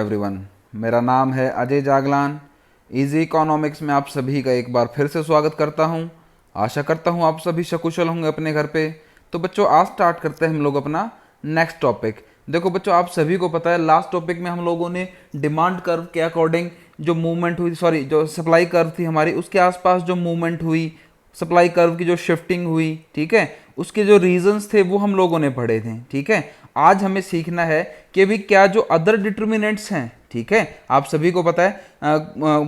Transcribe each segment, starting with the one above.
Everyone, मेरा नाम है अजय जागलान। इजी इकोनॉमिक्स में आप सभी का एक बार फिर से स्वागत करता हूं। आशा करता हूं आप सभी सकुशल होंगे अपने घर पे। तो बच्चों, आज स्टार्ट करते हैं हम लोग अपना नेक्स्ट टॉपिक। देखो बच्चों, आप सभी को पता है लास्ट टॉपिक में हम लोगों ने डिमांड कर्व के अकॉर्डिंग जो मूवमेंट हुई, सॉरी जो सप्लाई कर्व थी हमारी, उसके आसपास जो मूवमेंट हुई, सप्लाई कर्व की जो शिफ्टिंग हुई, ठीक है, उसके जो रीजंस थे वो हम लोगों ने पढ़े थे। ठीक है, आज हमें सीखना है कि भी क्या जो अदर डिटर्मिनेंट्स हैं। ठीक है, आप सभी को पता है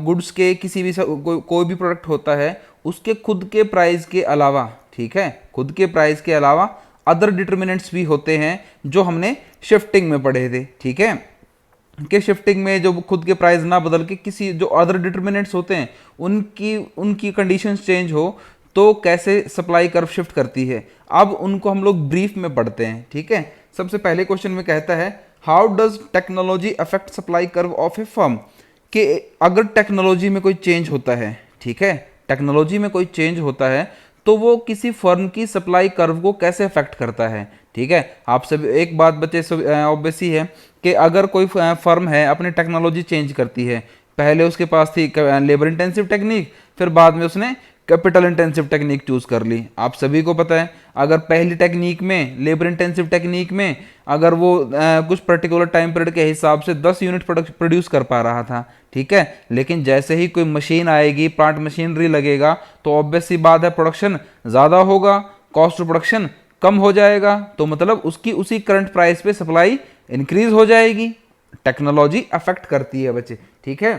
गुड्स के किसी भी कोई भी प्रोडक्ट होता है, उसके खुद के प्राइस के अलावा, ठीक है, खुद के प्राइस के अलावा अदर डिटर्मिनेंट्स भी होते हैं जो हमने शिफ्टिंग में पढ़े थे। ठीक है, कि शिफ्टिंग में जो खुद के प्राइस ना बदल के किसी जो अदर डिटर्मिनेंट्स होते हैं उनकी उनकी कंडीशंस चेंज हो तो कैसे सप्लाई कर्व शिफ्ट करती है। अब उनको हम लोग ब्रीफ में पढ़ते हैं। ठीक है, सबसे पहले क्वेश्चन में कहता है how does technology affect supply curve of A firm. कि अगर टेक्नोलॉजी में कोई चेंज होता है, ठीक है, टेक्नोलॉजी में कोई चेंज होता है तो वो किसी फर्म की सप्लाई कर्व को कैसे अफेक्ट करता है। ठीक है, आप सब एक बात बच्चे ऑब्वियस ही है कि अगर कोई फर्म है अपनी टेक्नोलॉजी चेंज करती है, पहले उसके पास थी लेबर इंटेंसिव टेक्निक, फिर बाद में उसने कैपिटल इंटेंसिव टेक्निक चूज कर ली। आप सभी को पता है अगर पहली टेक्निक में, लेबर इंटेंसिव टेक्निक में, अगर वो कुछ पर्टिकुलर टाइम पीरियड के हिसाब से 10 यूनिट प्रोड्यूस कर पा रहा था, ठीक है, लेकिन जैसे ही कोई मशीन आएगी, प्लांट मशीनरी लगेगा, तो ऑब्वियस सी बात है प्रोडक्शन ज़्यादा होगा, कॉस्ट ऑफ प्रोडक्शन कम हो जाएगा, तो मतलब उसकी उसी करंट प्राइस पे सप्लाई इंक्रीज हो जाएगी। टेक्नोलॉजी अफेक्ट करती है बच्चे। ठीक है,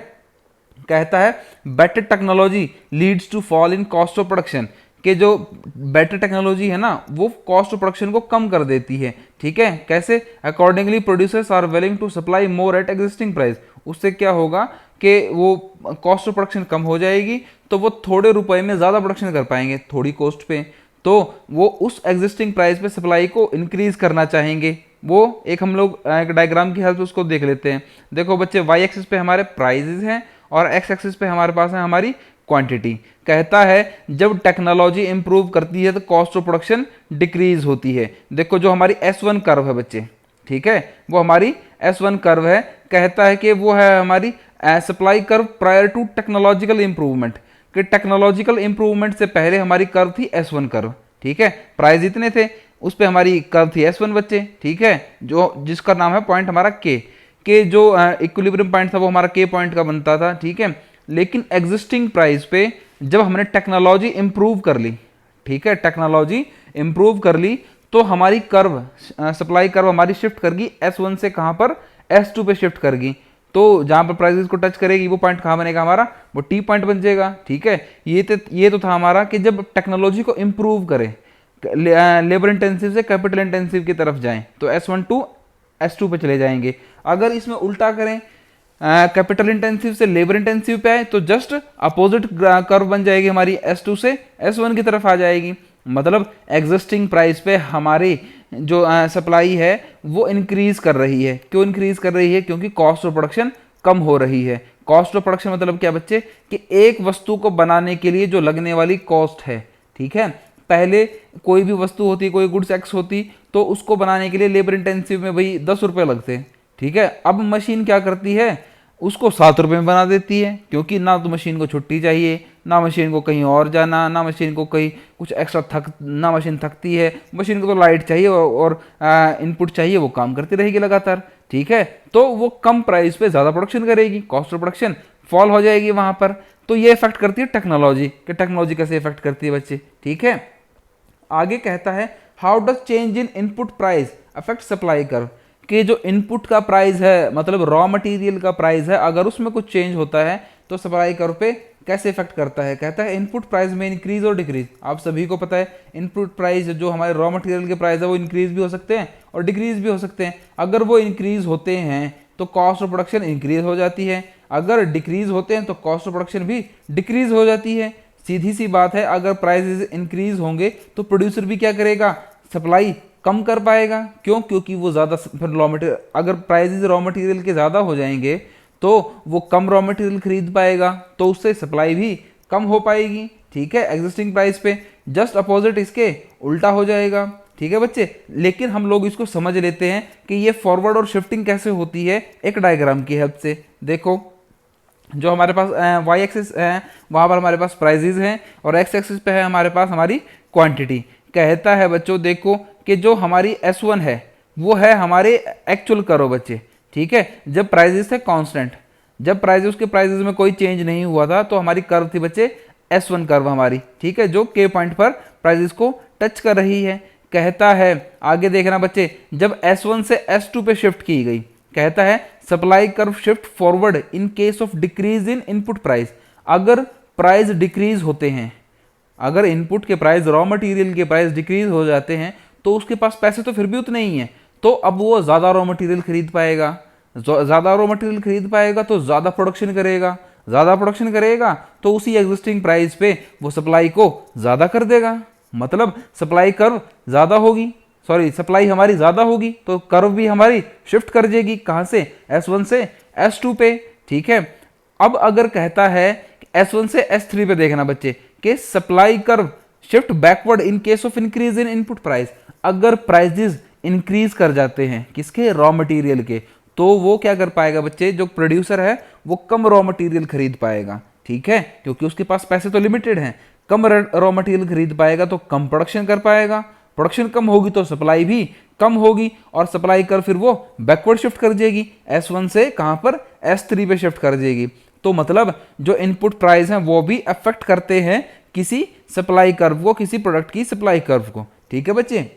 कहता है better technology leads to fall in cost of production. कि जो बेटर टेक्नोलॉजी है ना वो कॉस्ट ऑफ प्रोडक्शन को कम कर देती है। ठीक है, कैसे? Accordingly producers are willing to supply more at existing price. उससे क्या होगा कि वो कॉस्ट ऑफ प्रोडक्शन कम हो जाएगी तो वो थोड़े रुपए में ज़्यादा प्रोडक्शन कर पाएंगे थोड़ी कॉस्ट पे, तो वो उस एग्जिस्टिंग प्राइस पे सप्लाई को इंक्रीज करना चाहेंगे। वो एक हम लोग एक डायग्राम की हेल्प से उसको देख लेते हैं। देखो बच्चे, वाई एक्सिस पे हमारे प्राइजेस हैं और एक्स एक्सिस पे हमारे पास है हमारी क्वांटिटी। कहता है जब टेक्नोलॉजी इंप्रूव करती है तो कॉस्ट ऑफ प्रोडक्शन डिक्रीज होती है। देखो जो हमारी S1 कर्व है बच्चे, ठीक है, वो हमारी S1 कर्व है। कहता है कि वो है हमारी supply curve prior to technological improvement. कि टेक्नोलॉजिकल इंप्रूवमेंट से पहले हमारी कर्व थी S1 कर्व। ठीक है, प्राइस इतने थे, उस पर हमारी कर्व थी S1 बच्चे। ठीक है, जो जिसका नाम है पॉइंट हमारा के जो इक्विलिब्रियम पॉइंट था वो हमारा के पॉइंट का बनता था। ठीक है, लेकिन एग्जिस्टिंग प्राइस पे जब हमने टेक्नोलॉजी इंप्रूव कर ली, ठीक है, टेक्नोलॉजी इंप्रूव कर ली तो हमारी कर्व, सप्लाई कर्व हमारी शिफ्ट कर गई S1 से कहां पर, S2 पे शिफ्ट कर गई। तो जहां पर प्राइसेस को टच करेगी वो पॉइंट कहां बनेगा हमारा, वो टी पॉइंट बन जाएगा। ठीक है, ये तो था हमारा कि जब टेक्नोलॉजी को इंप्रूव करें, लेबर इंटेंसिव से कैपिटल इंटेंसिव की तरफ जाएं तो S1 टू S2 पे चले जाएंगे। अगर इसमें उल्टा करें, कैपिटल इंटेंसिव से लेबर इंटेंसिव पे आए तो जस्ट अपोजिट कर्व बन जाएगी हमारी, S2 से S1 की तरफ आ जाएगी। मतलब एग्जिस्टिंग प्राइस पे हमारी जो सप्लाई है वो इंक्रीज कर रही है। क्यों इंक्रीज कर रही है? क्योंकि कॉस्ट ऑफ प्रोडक्शन कम हो रही है। कॉस्ट ऑफ प्रोडक्शन मतलब क्या बच्चे, कि एक वस्तु को बनाने के लिए जो लगने वाली कॉस्ट है, ठीक है, पहले कोई भी वस्तु होती, कोई गुड्स एक्स होती, तो उसको बनाने के लिए लेबर इंटेंसिव में भाई 10 रुपए लगते। ठीक है, अब मशीन क्या करती है, उसको 7 रुपए में बना देती है, क्योंकि ना तो मशीन को छुट्टी चाहिए, ना मशीन को कहीं और जाना, ना मशीन को कहीं कुछ एक्स्ट्रा ना मशीन थकती है। मशीन को तो लाइट चाहिए और इनपुट चाहिए, वो काम करती रहेगी लगातार। ठीक है, तो वो कम प्राइस पे ज़्यादा प्रोडक्शन करेगी, कॉस्ट ऑफ प्रोडक्शन फॉल हो जाएगी वहाँ पर। तो ये इफेक्ट करती है टेक्नोलॉजी। कि टेक्नोलॉजी कैसे इफेक्ट करती है बच्चे। ठीक है, आगे कहता है how does change in input price affect supply curve. कि जो इनपुट का प्राइस है, मतलब रॉ मटेरियल का प्राइस है, अगर उसमें कुछ चेंज होता है तो सप्लाई कर्व पे कैसे इफेक्ट करता है। कहता है इनपुट प्राइस में इंक्रीज और डिक्रीज। आप सभी को पता है इनपुट प्राइस जो हमारे रॉ मटेरियल के प्राइस है वो इंक्रीज भी हो सकते हैं और डिक्रीज भी हो सकते हैं। अगर वो इंक्रीज होते हैं तो कॉस्ट ऑफ प्रोडक्शन इंक्रीज हो जाती है, अगर डिक्रीज होते हैं तो कॉस्ट ऑफ प्रोडक्शन भी डिक्रीज हो जाती है। सीधी सी बात है, अगर प्राइसेस इंक्रीज होंगे तो प्रोड्यूसर भी क्या करेगा, सप्लाई कम कर पाएगा। क्यों? क्योंकि वो ज़्यादा फिर रॉ मटेरियल, अगर प्राइसेस रॉ मटेरियल के ज़्यादा हो जाएंगे तो वो कम रॉ मटेरियल खरीद पाएगा, तो उससे सप्लाई भी कम हो पाएगी। ठीक है, एग्जिस्टिंग प्राइस पे। जस्ट अपोजिट इसके उल्टा हो जाएगा। ठीक है बच्चे। लेकिन हम लोग इसको समझ लेते हैं कि ये फॉरवर्ड और शिफ्टिंग कैसे होती है एक डायग्राम की हेल्प से। देखो जो हमारे पास वाई एक्सिस है वहाँ पर हमारे पास प्राइजेज हैं और एक्स एक्सिस पे है हमारे पास हमारी क्वांटिटी। कहता है बच्चों देखो कि जो हमारी S1 है वो है हमारे एक्चुअल कर्व बच्चे, ठीक है। जब प्राइजेस थे कांस्टेंट, जब प्राइजेस के प्राइजेस में कोई चेंज नहीं हुआ था तो हमारी कर्व थी बच्चे S1 कर्व हमारी, ठीक है, जो के पॉइंट पर प्राइजेस को टच कर रही है। कहता है आगे देखना बच्चे, जब S1 से S2 पे शिफ्ट की गई, कहता है supply curve shift forward in case of decrease in input price. अगर प्राइस डिक्रीज होते हैं, अगर इनपुट के प्राइस रॉ मटेरियल के प्राइस डिक्रीज हो जाते हैं तो उसके पास पैसे तो फिर भी उतने ही हैं, तो अब वो ज़्यादा रॉ मटेरियल खरीद पाएगा, ज़्यादा रॉ मटेरियल खरीद पाएगा तो ज़्यादा प्रोडक्शन करेगा, ज़्यादा प्रोडक्शन करेगा तो उसी एग्जिस्टिंग प्राइस पे वो सप्लाई को ज़्यादा कर देगा। मतलब सप्लाई कर्व ज़्यादा होगी, सॉरी सप्लाई हमारी ज़्यादा होगी तो कर्व भी हमारी शिफ्ट कर जाएगी, कहाँ से, S1 से S2 पे, ठीक है। अब अगर कहता है S1 से S3 पे देखना बच्चे कि supply curve shift backward in case of increase in input price. अगर प्राइजेस इंक्रीज कर जाते हैं किसके, रॉ मटेरियल के, तो वो क्या कर पाएगा बच्चे, जो प्रोड्यूसर है वो कम रॉ मटेरियल खरीद पाएगा, ठीक है, क्योंकि उसके पास पैसे तो लिमिटेड हैं। कम रॉ मटेरियल खरीद पाएगा तो कम प्रोडक्शन कर पाएगा, प्रोडक्शन कम होगी तो सप्लाई भी कम होगी और सप्लाई कर फिर वो बैकवर्ड शिफ्ट कर जाएगी, S1 से कहां पर, S3 पे शिफ्ट कर जाएगी। तो मतलब जो इनपुट प्राइस हैं वो भी अफेक्ट करते हैं किसी सप्लाई कर्व को, किसी प्रोडक्ट की सप्लाई कर्व को, ठीक है बच्चे।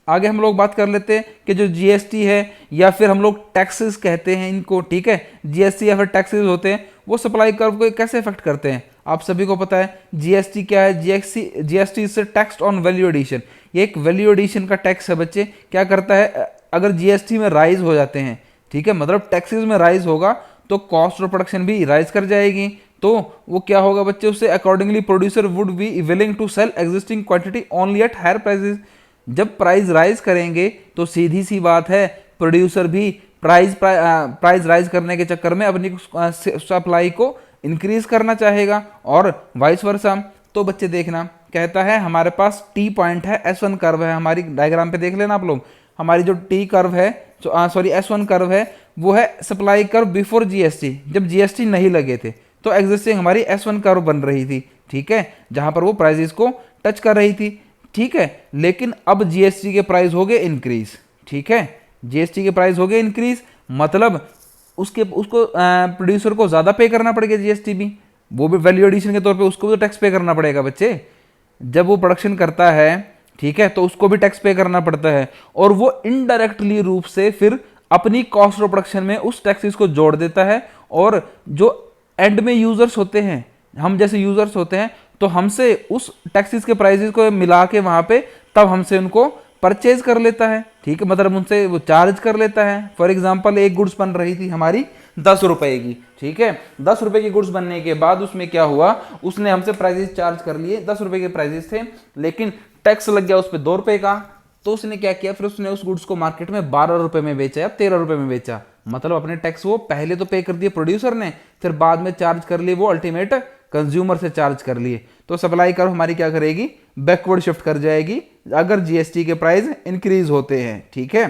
आगे हम लोग बात कर लेते हैं कि जो जीएसटी है या फिर हम लोग टैक्सेस कहते हैं इनको, ठीक है, जीएसटी या फिर टैक्सेस होते हैं, वो सप्लाई कर्व को कैसे इफेक्ट करते हैं आप सभी को पता है। जीएसटी क्या है, जीएसटी इससे टैक्स ऑन वैल्यू एडिशन, ये एक वैल्यू एडिशन का टैक्स है बच्चे। क्या करता है, अगर जीएसटी में राइज हो जाते हैं, ठीक है, मतलब टैक्सेस में राइज होगा तो कॉस्ट ऑफ प्रोडक्शन भी राइज कर जाएगी, तो वो क्या होगा बच्चे, उससे accordingly producer would be willing to sell existing quantity only at higher prices. जब प्राइस राइज करेंगे तो सीधी सी बात है प्रोड्यूसर भी प्राइस राइज करने के चक्कर में अपनी सप्लाई को इंक्रीज करना चाहेगा और वाइस वर्सा। तो बच्चे देखना, कहता है हमारे पास टी पॉइंट है, S1 कर्व है, हमारी डायग्राम पे देख लेना आप लोग, हमारी जो टी कर्व है, सॉरी S1 कर्व है, वो है सप्लाई कर्व बिफोर जीएसटी, जब जीएसटी नहीं लगे थे तो एग्जिस्टिंग हमारी S1 कर्व बन रही थी, ठीक है, जहां पर वो प्राइजेस को टच कर रही थी, ठीक है। लेकिन अब जीएसटी के प्राइस हो गए इंक्रीज, ठीक है, जीएसटी के प्राइस हो गए इंक्रीज, मतलब उसको प्रोड्यूसर को ज्यादा पे करना पड़ेगा जीएसटी भी, वो भी वैल्यू एडिशन के तौर पे उसको भी तो टैक्स पे करना पड़ेगा बच्चे। जब वो प्रोडक्शन करता है, ठीक है, तो उसको भी टैक्स पे करना पड़ता है और वो इनडायरेक्टली रूप से फिर अपनी कॉस्ट ऑफ प्रोडक्शन में उस टैक्सेस को जोड़ देता है और जो एंड में यूजर्स होते हैं, हम जैसे यूजर्स होते हैं, तो हमसे उस टैक्सेस के प्राइसेस को मिला के वहां पे तब हमसे उनको परचेज कर लेता है, ठीक है, मतलब उनसे वो चार्ज कर लेता है। फॉर एग्जांपल एक गुड्स बन रही थी हमारी 10 रुपए की, ठीक है, 10 रुपए की गुड्स बनने के बाद उसमें क्या हुआ, उसने हमसे प्राइसेस चार्ज कर लिए, 10 रुपए के प्राइसेस थे, लेकिन टैक्स लग गया उस पर 2 रुपए का, तो उसने क्या किया, फिर उसने उस गुड्स को मार्केट में 12 रुपए में बेचा या 13 रुपए में बेचा। मतलब अपने टैक्स वो पहले तो पे कर दिए प्रोड्यूसर ने, फिर बाद में चार्ज कर लिए वो अल्टीमेट कंज्यूमर से चार्ज कर लिए। तो सप्लाई कर्व हमारी क्या करेगी, बैकवर्ड शिफ्ट कर जाएगी अगर जीएसटी के प्राइस इंक्रीज होते हैं, ठीक है,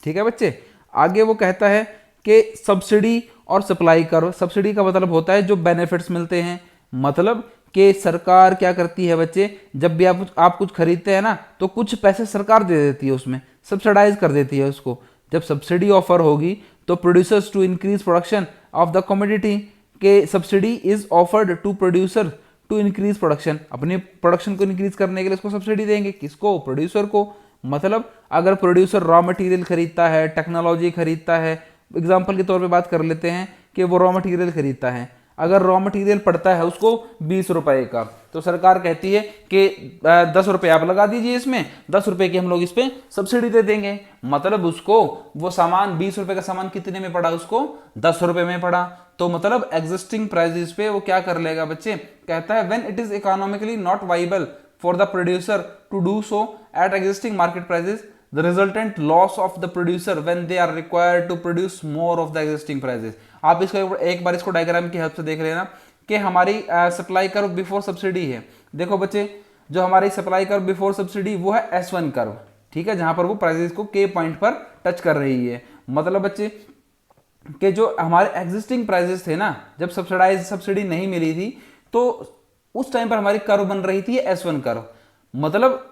ठीक है बच्चे। आगे वो कहता है कि सब्सिडी और सप्लाई कर्व, सब्सिडी का मतलब होता है जो बेनिफिट्स मिलते हैं, मतलब कि सरकार क्या करती है बच्चे, जब भी आप कुछ खरीदते हैं ना तो कुछ पैसे सरकार दे देती है, उसमें सब्सिडाइज कर देती है उसको। जब सब्सिडी ऑफर होगी तो producers to increase production of the commodity, के subsidy is offered to producer to increase production, अपने प्रोडक्शन को इंक्रीज करने के लिए इसको सब्सिडी देंगे, किसको, प्रोड्यूसर को। मतलब अगर प्रोड्यूसर रॉ मटेरियल खरीदता है, टेक्नोलॉजी खरीदता है, एग्जांपल के तौर पे बात कर लेते हैं कि वो रॉ मटेरियल खरीदता है, अगर रॉ मटेरियल पड़ता है उसको 20 रुपए का, तो सरकार कहती है कि 10 रुपए आप लगा दीजिए इसमें, 10 रुपए की हम लोग इस पे सब्सिडी दे देंगे। मतलब उसको वो सामान 20 रुपए का सामान कितने में पड़ा, उसको 10 रुपए में पड़ा। तो मतलब एग्जिस्टिंग प्राइसेस पे वो क्या कर लेगा बच्चे, कहता है when it is economically not viable for the producer to do so at existing market prices, the resultant loss of the producer when they are required to produce more of the existing prices। आप इसको एक बार इसको diagram की help से देख लेना कि हमारी सप्लाई कर्व बिफोर सब्सिडी है। देखो बच्चे, जो हमारी सप्लाई कर्व बिफोर सब्सिडी वो है S1 कर्व, ठीक है, जहां पर वो प्राइसेस को के पॉइंट पर टच कर रही है। मतलब बच्चे कि जो हमारे एग्जिस्टिंग प्राइसेस थे ना, जब सब्सिडी नहीं मिली थी तो उस टाइम पर हमारी कर्व बन रही थी S1 कर्व। मतलब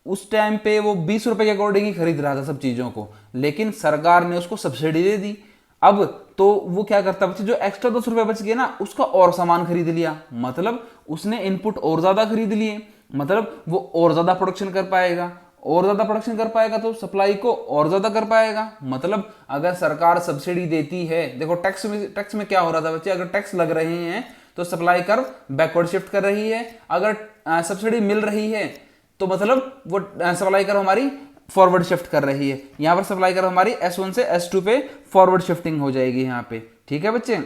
उस टाइम पे वो 20 रुपए के अकॉर्डिंग ही खरीद रहा था सब चीजों को, लेकिन सरकार ने उसको सब्सिडी दे दी। अब तो वो क्या करता बच्चे, जो एक्स्ट्रा 10 रुपए बच गए ना उसका और सामान खरीद लिया, मतलब उसने इनपुट और ज्यादा खरीद लिए, मतलब वो और ज्यादा प्रोडक्शन कर पाएगा, और ज्यादा प्रोडक्शन कर पाएगा तो सप्लाई को और ज्यादा कर पाएगा। मतलब अगर सरकार सब्सिडी देती है, देखो टैक्स में क्या हो रहा था बच्चे, अगर टैक्स लग रहे हैं तो सप्लाई कर्व बैकवर्ड शिफ्ट कर रही है, अगर सब्सिडी मिल रही है तो मतलब वो सप्लाई कर्व हमारी फॉरवर्ड शिफ्ट कर रही है। यहां पर सप्लाई कर्व हमारी S1 से S2 पे फॉरवर्ड शिफ्टिंग हो जाएगी यहां पे, ठीक है बच्चे।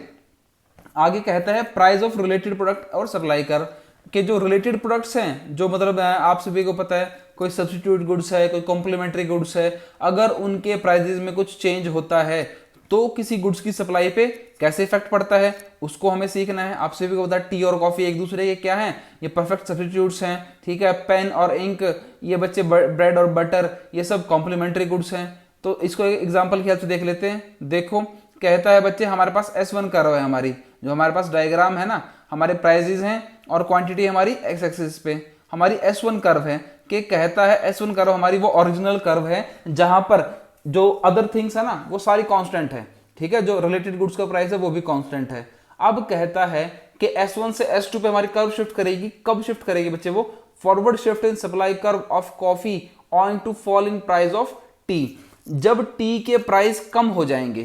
आगे कहता है प्राइस ऑफ रिलेटेड प्रोडक्ट और सप्लाई कर्व के जो रिलेटेड प्रोडक्ट्स हैं, जो मतलब आप सभी को पता है कोई सब्स्टिट्यूट गुड्स है, कोई कॉम्प्लीमेंट्री गुड्स है, अगर उनके प्राइसेस में कुछ चेंज होता है तो किसी गुड्स की सप्लाई पे कैसे इफेक्ट पड़ता है उसको हमें सीखना है। आप सभी को पता है टी और कॉफी एक दूसरे के क्या हैं, ये परफेक्ट सब्स्टिट्यूट्स हैं, ठीक है। पेन और इंक ये बच्चे ब्रेड और बटर ये सब कॉम्प्लीमेंट्री गुड्स हैं। तो इसको एक एग्जांपल की हेल्प से देख लेते हैं। देखो कहता है बच्चे हमारे पास S1 कर्व है, हमारी जो हमारे पास डायग्राम है ना, हमारे प्राइजेस हैं और क्वांटिटी हमारी एक्स एक्सिस पे हमारी S1 कर्व है। कि कहता है S1 कर्व हमारी वो ओरिजिनल कर्व है जहां पर जो अदर थिंग्स है ना वो सारी कांस्टेंट है, ठीक है, जो रिलेटेड गुड्स का प्राइस है वो भी कांस्टेंट है। अब कहता है कि S1 से S2 पे हमारी कर्व शिफ्ट करेगी, कब शिफ्ट करेगी बच्चे, वो forward shift in supply curve of coffee on to fall in price of tea. जब टी के प्राइस कम हो जाएंगे,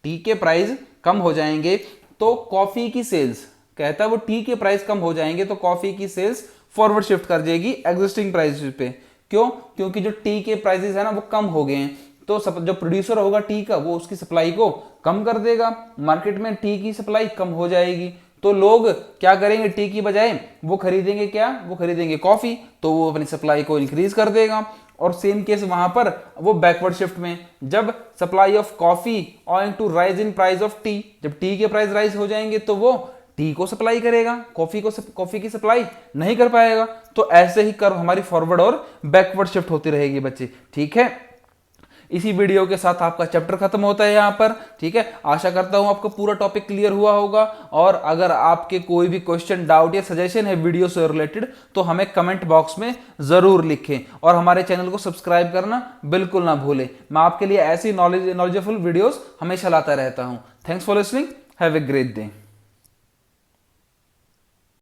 टी के प्राइस कम हो जाएंगे तो कॉफी की सेल्स, कहता है वो टी के प्राइस कम हो जाएंगे तो कॉफी की सेल्स फॉरवर्ड शिफ्ट कर जाएगी एग्जिस्टिंग प्राइस पे। क्यों? क्योंकि जो टी के प्राइसेस है ना वो कम हो गए हैं, तो जो प्रोड्यूसर होगा टी का वो उसकी सप्लाई को कम कर देगा, मार्केट में टी की सप्लाई कम हो जाएगी, तो लोग क्या करेंगे, टी की बजाय वो खरीदेंगे क्या, वो खरीदेंगे कॉफी, तो वो अपनी सप्लाई को इंक्रीज कर देगा। और सेम केस वहां पर वो बैकवर्ड शिफ्ट में, जब supply of coffee on to rise in price of tea, जब टी के प्राइस राइज हो जाएंगे तो वो टी को सप्लाई करेगा, कॉफी की सप्लाई नहीं कर पाएगा। तो ऐसे ही कर्व हमारी फॉरवर्ड और बैकवर्ड शिफ्ट होती रहेगी बच्चे, ठीक है। इसी वीडियो के साथ आपका चैप्टर खत्म होता है यहाँ पर, ठीक है। आशा करता हूं आपको पूरा टॉपिक क्लियर हुआ होगा, और अगर आपके कोई भी क्वेश्चन, डाउट या सजेशन है वीडियो से रिलेटेड तो हमें कमेंट बॉक्स में जरूर लिखें, और हमारे चैनल को सब्सक्राइब करना बिल्कुल ना भूलें। मैं आपके लिए ऐसी नॉलेजफुल वीडियोस हमेशा लाता रहता हूं। Thanks for listening, have a great day.